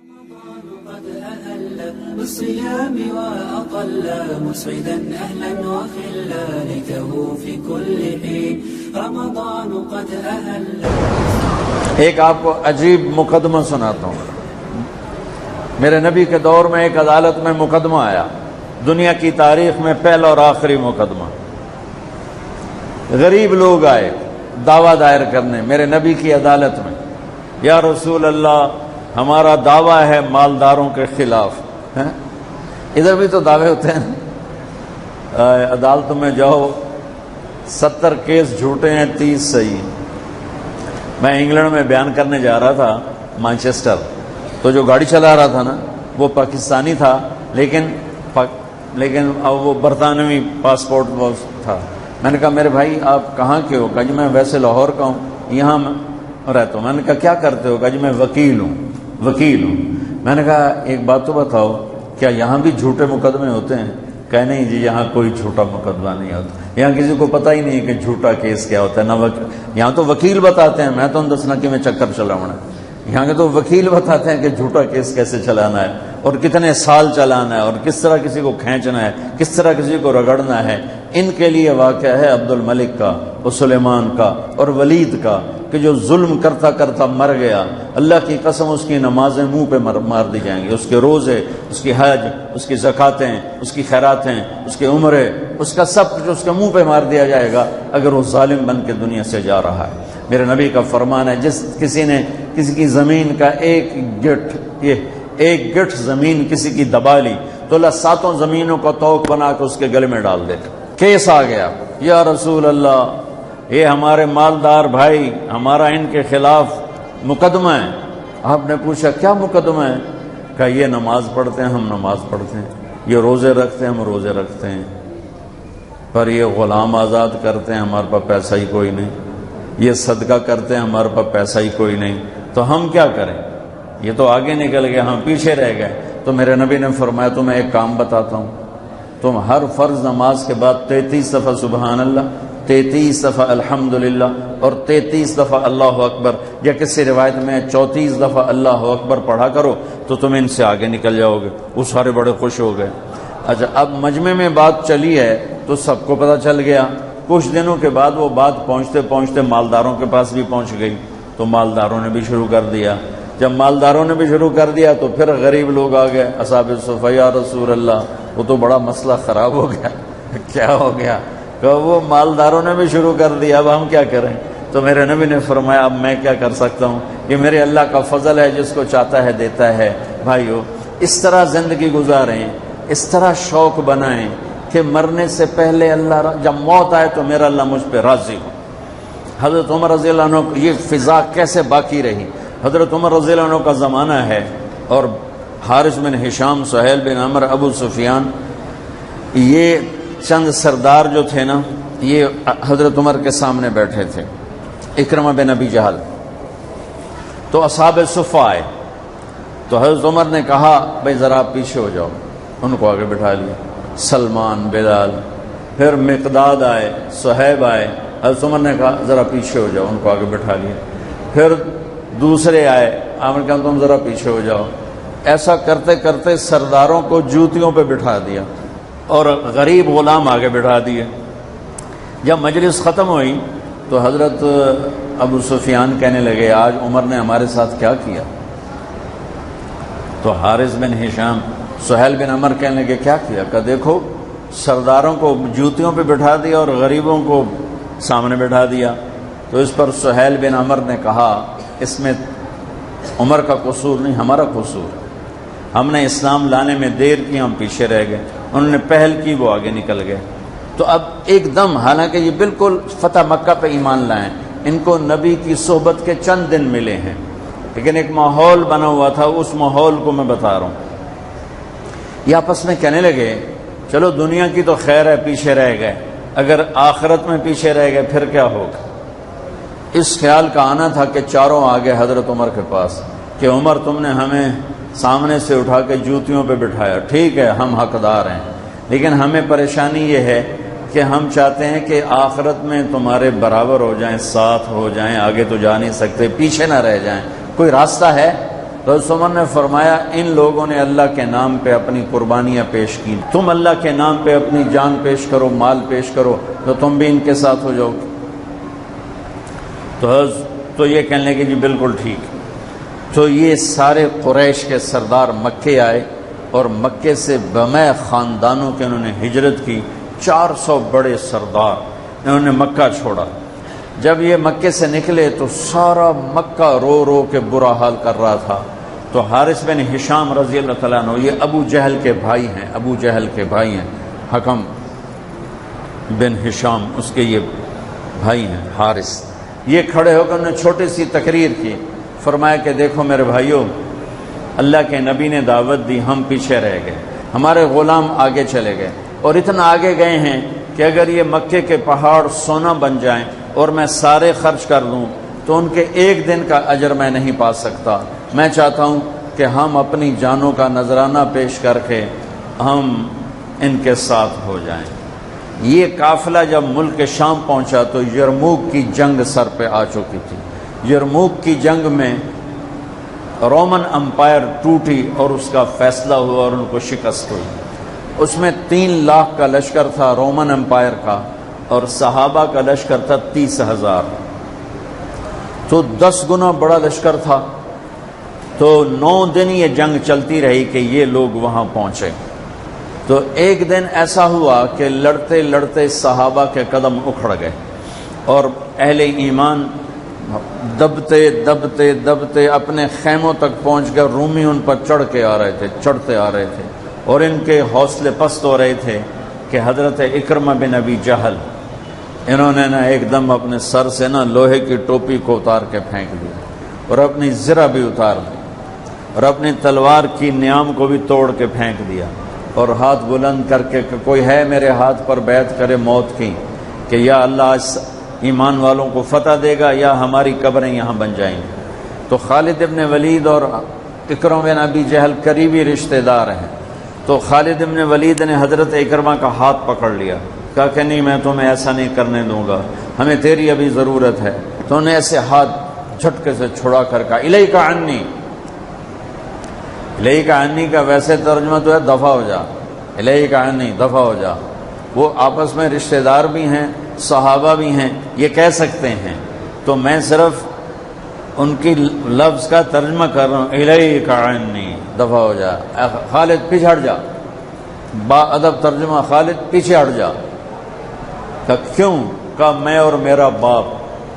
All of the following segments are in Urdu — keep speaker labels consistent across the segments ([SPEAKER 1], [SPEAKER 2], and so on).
[SPEAKER 1] قد أهل بالصيام وأطل مسعدا أهلا وخلا ليته في كل حين رمضان قد أهل.
[SPEAKER 2] ایک آپ کو عجیب مقدمہ سناتا ہوں. میرے نبی کے دور میں ایک عدالت میں مقدمہ آیا، دنیا کی تاریخ میں پہلا اور آخری مقدمہ. غریب لوگ آئے دعویٰ دائر کرنے میرے نبی کی عدالت میں، یا رسول اللہ ہمارا دعویٰ ہے مالداروں کے خلاف. ادھر بھی تو دعوے ہوتے ہیں، عدالتوں میں جاؤ 70 کیس جھوٹے ہیں 30 صحیح. میں انگلینڈ میں بیان کرنے جا رہا تھا مانچسٹر، تو جو گاڑی چلا رہا تھا نا وہ پاکستانی تھا، لیکن اب وہ برطانوی پاسپورٹ وہ تھا. میں نے کہا میرے بھائی آپ کہاں کے ہو؟ کہا جی میں ویسے لاہور کا ہوں، یہاں میں رہتا ہوں. میں نے کہا کیا کرتے ہو؟ کہا جی میں وکیل ہوں. میں نے کہا ایک بات تو بتاؤ، کیا یہاں بھی جھوٹے مقدمے ہوتے ہیں؟ کہا نہیں جی یہاں کوئی جھوٹا مقدمہ نہیں ہوتا، یہاں کسی کو پتہ ہی نہیں ہے کہ جھوٹا کیس کیا ہوتا ہے. نہ یہاں تو وکیل بتاتے ہیں، میں تو دسنا کہ میں چکر چلاؤں. یہاں کے تو وکیل بتاتے ہیں کہ جھوٹا کیس کیسے چلانا ہے اور کتنے سال چلانا ہے اور کس طرح کسی کو کھینچنا ہے، کس طرح کسی کو رگڑنا ہے. ان کے لیے واقعہ ہے عبد الملک کا اور سلیمان کا اور ولید کا، کہ جو ظلم کرتا کرتا مر گیا. اللہ کی قسم اس کی نمازیں منہ پہ مار دی جائیں گی، اس کے روزے، اس کی حج، اس کی زکاتیں، اس کی خیراتیں، اس کے عمرے، اس کا سب کچھ اس کے منہ پہ مار دیا جائے گا اگر وہ ظالم بن کے دنیا سے جا رہا ہے. میرے نبی کا فرمان ہے جس کسی نے کسی کی زمین کا ایک گٹھ زمین کسی کی دبا لی تو اللہ 7 زمینوں کا توق بنا کے اس کے گلے میں ڈال دے. کیس آ گیا، یا رسول اللہ یہ ہمارے مالدار بھائی، ہمارا ان کے خلاف مقدمہ ہے. آپ نے پوچھا کیا مقدمہ ہے؟ کہا یہ نماز پڑھتے ہیں، ہم نماز پڑھتے ہیں، یہ روزے رکھتے ہیں، ہم روزے رکھتے ہیں، پر یہ غلام آزاد کرتے ہیں، ہمارے پاس پیسہ ہی کوئی نہیں، یہ صدقہ کرتے ہیں، ہمارے پاس پیسہ ہی کوئی نہیں، تو ہم کیا کریں؟ یہ تو آگے نکل گئے، ہم پیچھے رہ گئے. تو میرے نبی نے فرمایا تمہیں ایک کام بتاتا ہوں، تم ہر فرض نماز کے بعد 33 دفعہ سبحان اللہ، 33 دفعہ الحمدللہ اور 33 دفعہ اللہ اکبر، یا کسی روایت میں 34 دفعہ اللہ اکبر پڑھا کرو تو تم ان سے آگے نکل جاؤ گے. وہ سارے بڑے خوش ہو گئے. اچھا اب مجمع میں بات چلی ہے تو سب کو پتہ چل گیا. کچھ دنوں کے بعد وہ بات پہنچتے پہنچتے مالداروں کے پاس بھی پہنچ گئی، تو مالداروں نے بھی شروع کر دیا. جب مالداروں نے بھی شروع کر دیا تو پھر غریب لوگ آ گئے، اصحاب الصفہ یا رسول اللہ وہ تو بڑا مسئلہ خراب ہو گیا. کیا ہو گیا؟ کہ وہ مالداروں نے بھی شروع کر دیا، اب ہم کیا کریں؟ تو میرے نبی نے فرمایا اب میں کیا کر سکتا ہوں، یہ میرے اللہ کا فضل ہے، جس کو چاہتا ہے دیتا ہے. بھائیو اس طرح زندگی گزاریں، اس طرح شوق بنائیں کہ مرنے سے پہلے اللہ جب موت آئے تو میرا اللہ مجھ پہ راضی ہو. حضرت عمر رضی اللہ عنہ یہ فضا کیسے باقی رہی؟ حضرت عمر رضی اللہ عنہ کا زمانہ ہے اور حارث بن ہشام، سہیل بن عمر، ابو سفیان، یہ چند سردار جو تھے نا یہ حضرت عمر کے سامنے بیٹھے تھے. اکرمہ بن ابی جہل. تو اصحاب صفہ آئے تو حضرت عمر نے کہا بھائی ذرا آپ پیچھے ہو جاؤ، ان کو آگے بٹھا لیا. سلمان، بلال، پھر مقداد آئے، صہیب آئے، حضرت عمر نے کہا ذرا پیچھے ہو جاؤ، ان کو آگے بٹھا لیا. پھر دوسرے آئے، آپ نے کہا تم ذرا پیچھے ہو جاؤ. ایسا کرتے کرتے سرداروں کو جوتیوں پہ بٹھا دیا اور غریب غلام آگے بٹھا دیے. جب مجلس ختم ہوئی تو حضرت ابو سفیان کہنے لگے آج عمر نے ہمارے ساتھ کیا کیا؟ تو حارث بن ہشام، سہیل بن عمر کہنے لگے کیا کیا؟ کہ دیکھو سرداروں کو جوتیوں پہ بٹھا دیا اور غریبوں کو سامنے بٹھا دیا. تو اس پر سہیل بن عمر نے کہا اس میں عمر کا قصور نہیں، ہمارا قصور. ہم نے اسلام لانے میں دیر کی، ہم پیچھے رہ گئے، انہوں نے پہل کی، وہ آگے نکل گئے. تو اب ایک دم، حالانکہ یہ بالکل فتح مکہ پہ ایمان لائیں، ان کو نبی کی صحبت کے چند دن ملے ہیں، لیکن ایک ماحول بنا ہوا تھا، اس ماحول کو میں بتا رہا ہوں. یہ آپس میں کہنے لگے چلو دنیا کی تو خیر ہے پیچھے رہ گئے، اگر آخرت میں پیچھے رہ گئے پھر کیا ہوگا؟ اس خیال کا آنا تھا کہ چاروں آگے حضرت عمر کے پاس کہ عمر تم نے ہمیں سامنے سے اٹھا کے جوتیوں پہ بٹھایا، ٹھیک ہے ہم حقدار ہیں، لیکن ہمیں پریشانی یہ ہے کہ ہم چاہتے ہیں کہ آخرت میں تمہارے برابر ہو جائیں، ساتھ ہو جائیں، آگے تو جا نہیں سکتے، پیچھے نہ رہ جائیں، کوئی راستہ ہے؟ تو حضرت عمر نے فرمایا ان لوگوں نے اللہ کے نام پہ اپنی قربانیاں پیش کی، تم اللہ کے نام پہ اپنی جان پیش کرو، مال پیش کرو، تو تم بھی ان کے ساتھ ہو جاؤ۔ تو یہ کہنے لگے جی بالکل ٹھیک۔ تو یہ سارے قریش کے سردار مکے آئے اور مکے سے بمع خاندانوں کے انہوں نے ہجرت کی، 400 بڑے سردار انہوں نے مکہ چھوڑا۔ جب یہ مکے سے نکلے تو سارا مکہ رو رو کے برا حال کر رہا تھا۔ تو حارث بن ہشام رضی اللہ تعالیٰ عنہ، یہ ابو جہل کے بھائی ہیں، ابو جہل کے بھائی ہیں، حکم بن ہشام اس کے یہ بھائی ہیں حارث، یہ کھڑے ہو کر انہوں نے چھوٹی سی تقریر کی، فرمایا کہ دیکھو میرے بھائیوں، اللہ کے نبی نے دعوت دی، ہم پیچھے رہ گئے، ہمارے غلام آگے چلے گئے، اور اتنا آگے گئے ہیں کہ اگر یہ مکے کے پہاڑ سونا بن جائیں اور میں سارے خرچ کر دوں تو ان کے ایک دن کا اجر میں نہیں پا سکتا۔ میں چاہتا ہوں کہ ہم اپنی جانوں کا نذرانہ پیش کر کے ہم ان کے ساتھ ہو جائیں۔ یہ قافلہ جب ملک شام پہنچا تو یرموک کی جنگ سر پہ آ چکی تھی۔ یرموک کی جنگ میں رومن امپائر ٹوٹی اور اس کا فیصلہ ہوا اور ان کو شکست ہوئی۔ اس میں 3 لاکھ کا لشکر تھا رومن امپائر کا، اور صحابہ کا لشکر تھا 30,000، تو 10 گنا بڑا لشکر تھا۔ تو 9 دن یہ جنگ چلتی رہی کہ یہ لوگ وہاں پہنچے۔ تو ایک دن ایسا ہوا کہ لڑتے لڑتے صحابہ کے قدم اکھڑ گئے اور اہل ایمان دبتے دبتے دبتے اپنے خیموں تک پہنچ گئے۔ رومی ان پر چڑھ کے آ رہے تھے، چڑھتے آ رہے تھے، اور ان کے حوصلے پست ہو رہے تھے کہ حضرت اکرمہ بن ابی جہل انہوں نے ایک دم اپنے سر سے لوہے کی ٹوپی کو اتار کے پھینک دیا، اور اپنی زرہ بھی اتار دی، اور اپنی تلوار کی نیام کو بھی توڑ کے پھینک دیا، اور ہاتھ بلند کر کے کہ کوئی ہے میرے ہاتھ پر بیعت کرے موت کی کہ یا اللہ اس ایمان والوں کو فتح دے گا یا ہماری قبریں یہاں بن جائیں گی۔ تو خالد ابن ولید اور اکرمہ بن ابی جہل قریبی رشتہ دار ہیں، تو خالد ابن ولید نے حضرت اکرمہ کا ہاتھ پکڑ لیا، کہا کہ نہیں میں تمہیں ایسا نہیں کرنے دوں گا، ہمیں تیری ابھی ضرورت ہے۔ تو انہیں ایسے ہاتھ جھٹکے سے چھڑا کر کہا الیک عنی، الیک عنی کا ویسے ترجمہ تو ہے دفع ہو جا، الیک عنی دفع ہو جا۔ وہ آپس میں رشتہ دار بھی ہیں، صحابہ بھی ہیں، یہ کہہ سکتے ہیں، تو میں صرف ان کی لفظ کا ترجمہ کر رہا ہوں، الیک عنی دفع ہو جا، خالد پیچھے ہٹ جا، با ادب ترجمہ خالد پیچھے ہٹ جا۔ کہ کیوں؟ کہ میں اور میرا باپ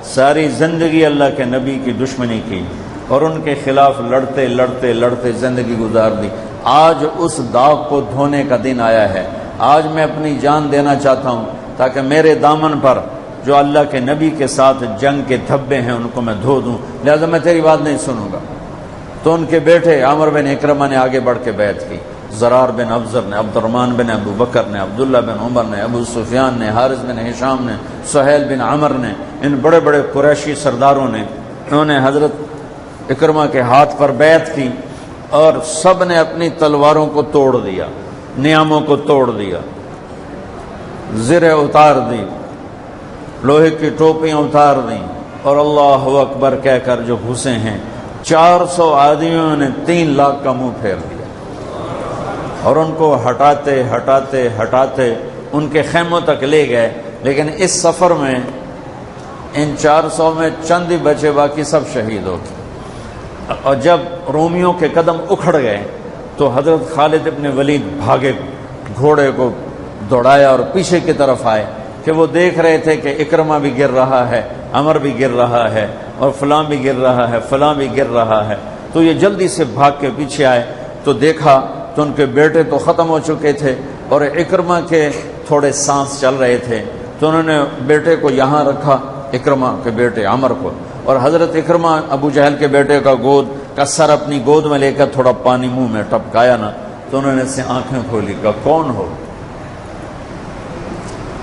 [SPEAKER 2] ساری زندگی اللہ کے نبی کی دشمنی کی اور ان کے خلاف لڑتے لڑتے لڑتے زندگی گزار دی، آج اس داغ کو دھونے کا دن آیا ہے، آج میں اپنی جان دینا چاہتا ہوں تاکہ میرے دامن پر جو اللہ کے نبی کے ساتھ جنگ کے دھبے ہیں ان کو میں دھو دوں، لہذا میں تیری بات نہیں سنوں گا۔ تو ان کے بیٹے عامر بن اکرمہ نے آگے بڑھ کے بیعت کی، زرار بن ابزر نے، عبد الرحمن بن ابو بکر نے، عبداللہ بن عمر نے، ابو سفیان نے، حارث بن ہشام نے، سہیل بن عمر نے، ان بڑے بڑے قریشی سرداروں نے، انہوں نے حضرت اکرمہ کے ہاتھ پر بیعت کی، اور سب نے اپنی تلواروں کو توڑ دیا، نیاموں کو توڑ دیا، زریں اتار دی، لوہے کی ٹوپیاں اتار دیں، اور اللہ اکبر کہہ کر جو گھسے ہیں 400 آدمیوں نے 3 لاکھ کا منہ پھیر دیا، اور ان کو ہٹاتے ہٹاتے ہٹاتے ان کے خیموں تک لے گئے۔ لیکن اس سفر میں ان 400 میں چند ہی بچے، باقی سب شہید ہو گئے۔ اور جب رومیوں کے قدم اکھڑ گئے تو حضرت خالد ابن ولید بھاگے، گھوڑے کو دوڑایا اور پیچھے کی طرف آئے کہ وہ دیکھ رہے تھے کہ اکرمہ بھی گر رہا ہے، عمر بھی گر رہا ہے، اور فلاں بھی گر رہا ہے، فلاں بھی گر رہا ہے۔ تو یہ جلدی سے بھاگ کے پیچھے آئے تو دیکھا تو ان کے بیٹے تو ختم ہو چکے تھے، اور اکرمہ کے تھوڑے سانس چل رہے تھے، تو انہوں نے بیٹے کو یہاں رکھا، اکرمہ کے بیٹے عمر کو، اور حضرت اکرمہ ابو جہل کے بیٹے کا سر اپنی گود میں لے کر تھوڑا پانی منہ میں ٹپکایا نا، تو انہوں نے اس سے آنکھیں کھولی، کہا کون ہو؟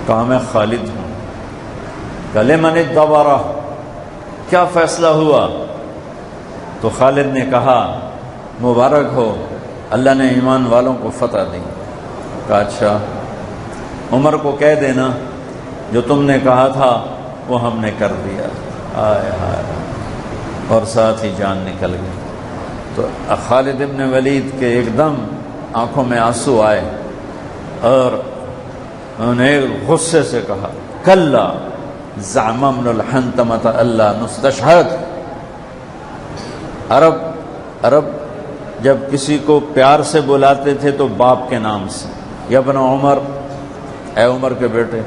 [SPEAKER 2] کہا میں خالد ہوں۔ کہ لمن الدبرہ، کیا فیصلہ ہوا؟ تو خالد نے کہا مبارک ہو، اللہ نے ایمان والوں کو فتح دی۔ کہا اچھا، عمر کو کہہ دینا جو تم نے کہا تھا وہ ہم نے کر دیا۔ آئے ہائے، اور ساتھ ہی جان نکل گئی۔ تو خالد ابن ولید کے ایک دم آنکھوں میں آنسو آئے اور انہوں نے غصے سے کہا کلا زعم ابن الحنتمۃ اللہ نستشہد۔ عرب جب کسی کو پیار سے بلاتے تھے تو باپ کے نام سے، یا ابن عمر، اے عمر کے بیٹے،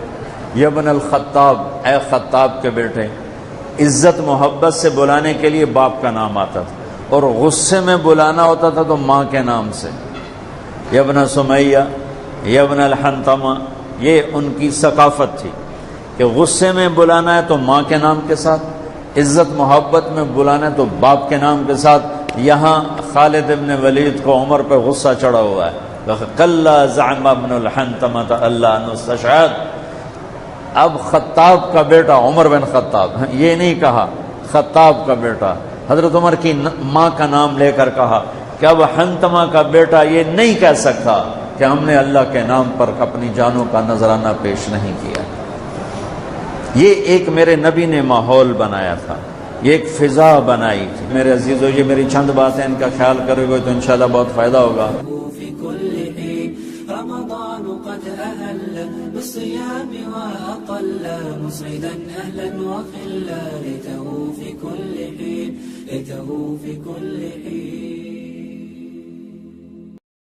[SPEAKER 2] یا ابن الخطاب، اے خطاب کے بیٹے، عزت محبت سے بلانے کے لیے باپ کا نام آتا تھا، اور غصے میں بلانا ہوتا تھا تو ماں کے نام سے، یا ابن سمیہ، یا ابن الحنتمہ۔ یہ ان کی ثقافت تھی کہ غصے میں بلانا ہے تو ماں کے نام کے ساتھ، عزت محبت میں بلانا ہے تو باپ کے نام کے ساتھ۔ یہاں خالد ابن ولید کو عمر پہ غصہ چڑھا ہوا ہے، کلا زعم ابن الحنتمۃ اللہ نستشہد۔ اب خطاب کا بیٹا عمر بن خطاب، یہ نہیں کہا خطاب کا بیٹا، حضرت عمر کی ماں کا نام لے کر کہا کہ اب حنتمہ کا بیٹا یہ نہیں کہہ سکتا کہ ہم نے اللہ کے نام پر اپنی جانوں کا نذرانہ پیش نہیں کیا۔ یہ ایک میرے نبی نے ماحول بنایا تھا، یہ ایک فضا بنائی تھی۔ میرے عزیزو، یہ میری چند باتیں، ان کا خیال کرو گے تو انشاءاللہ بہت فائدہ ہوگا۔
[SPEAKER 1] في كل حين رمضان قد أهل بالصيام وأطل مسعدا أهلا وخلا ليته في كل حين، ليته في كل حين.